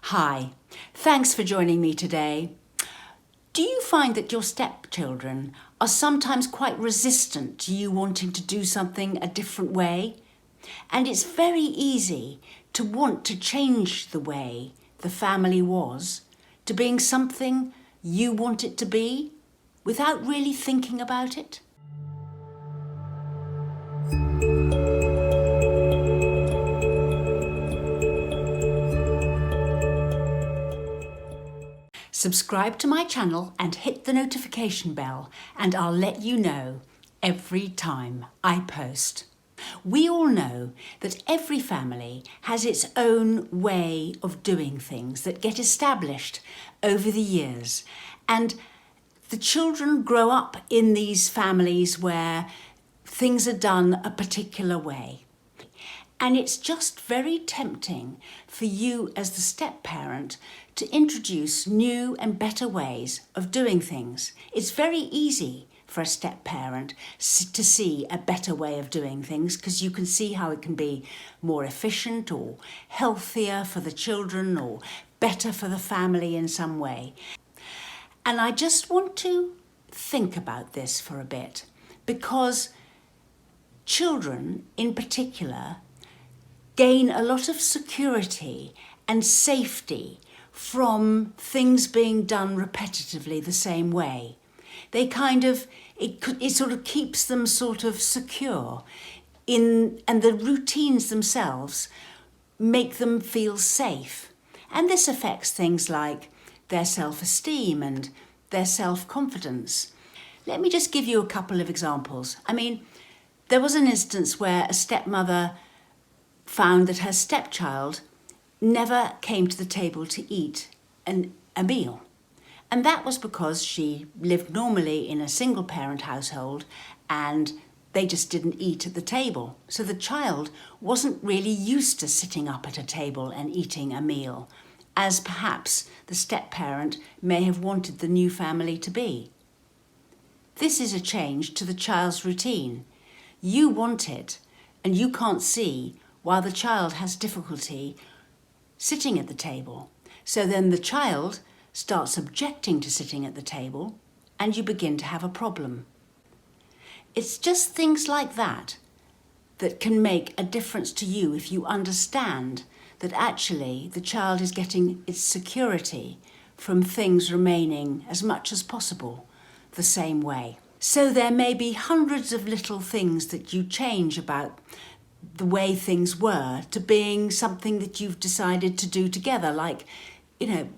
Hi, thanks for joining me today. Do you find that your stepchildren are sometimes quite resistant to you wanting to do something a different way? And it's very easy to want to change the way the family was to being something you want it to be without really thinking about it? Subscribe to my channel and hit the notification bell, and I'll let you know every time I post. We all know that every family has its own way of doing things that get established over the years, and the children grow up in these families where things are done a particular way. And it's just very tempting for you as the step-parent to introduce new and better ways of doing things. It's very easy for a step-parent to see a better way of doing things because you can see how it can be more efficient or healthier for the children or better for the family in some way. And I just want to think about this for a bit because children in particular gain a lot of security and safety from things being done repetitively the same way. They it sort of keeps them sort of secure and the routines themselves make them feel safe. And this affects things like their self-esteem and their self-confidence. Let me just give you a couple of examples. There was an instance where a stepmother found that her stepchild never came to the table to eat a meal. And that was because she lived normally in a single parent household and they just didn't eat at the table. So the child wasn't really used to sitting up at a table and eating a meal, as perhaps the step-parent may have wanted the new family to be. This is a change to the child's routine. You want it, and you can't see while the child has difficulty sitting at the table. So then the child starts objecting to sitting at the table and you begin to have a problem. It's just things like that that can make a difference to you if you understand that actually the child is getting its security from things remaining as much as possible the same way. So there may be hundreds of little things that you change about the way things were to being something that you've decided to do together, like,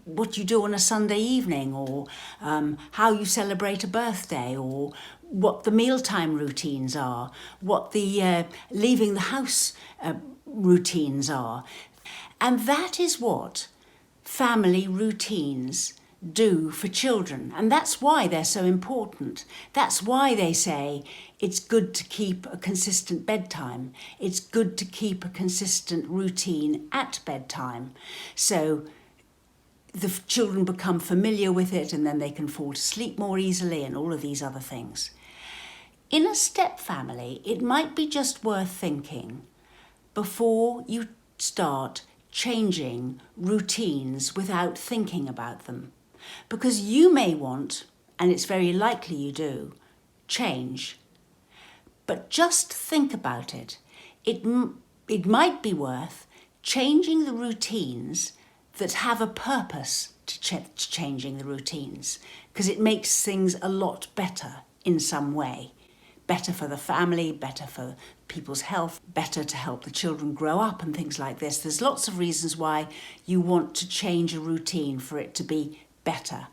what you do on a Sunday evening, or how you celebrate a birthday, or what the mealtime routines are, what the leaving the house routines are. And that is what family routines do for children, and that's why they're so important. That's why they say it's good to keep a consistent bedtime. It's good to keep a consistent routine at bedtime. So the children become familiar with it and then they can fall to sleep more easily and all of these other things. In a step family, it might be just worth thinking before you start changing routines without thinking about them. Because you may want, and it's very likely you do, change. But just think about it. It might be worth changing the routines that have a purpose to changing the routines, because it makes things a lot better in some way. Better for the family, better for people's health, better to help the children grow up and things like this. There's lots of reasons why you want to change a routine for it to be better.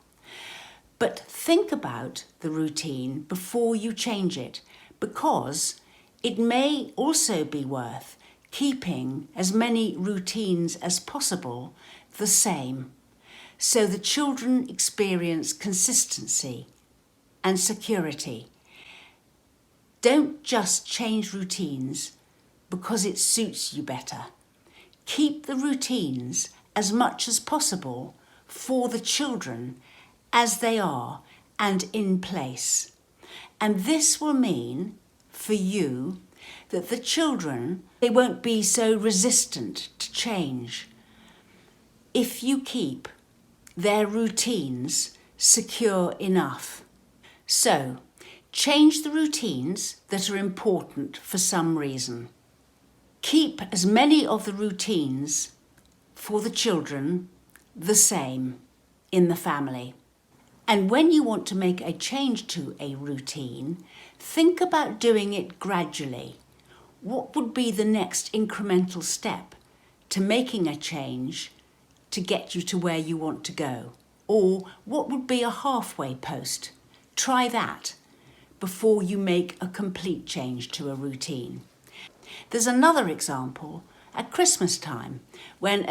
But think about the routine before you change it, because it may also be worth keeping as many routines as possible the same, so the children experience consistency and security. Don't just change routines because it suits you better. Keep the routines as much as possible for the children as they are and in place. And this will mean for you that the children, they won't be so resistant to change. if you keep their routines secure enough. So, change the routines that are important for some reason. Keep as many of the routines for the children the same in the family. And when you want to make a change to a routine, think about doing it gradually. What would be the next incremental step to making a change to get you to where you want to go? Or what would be a halfway post? Try that before you make a complete change to a routine. There's another example at Christmas time when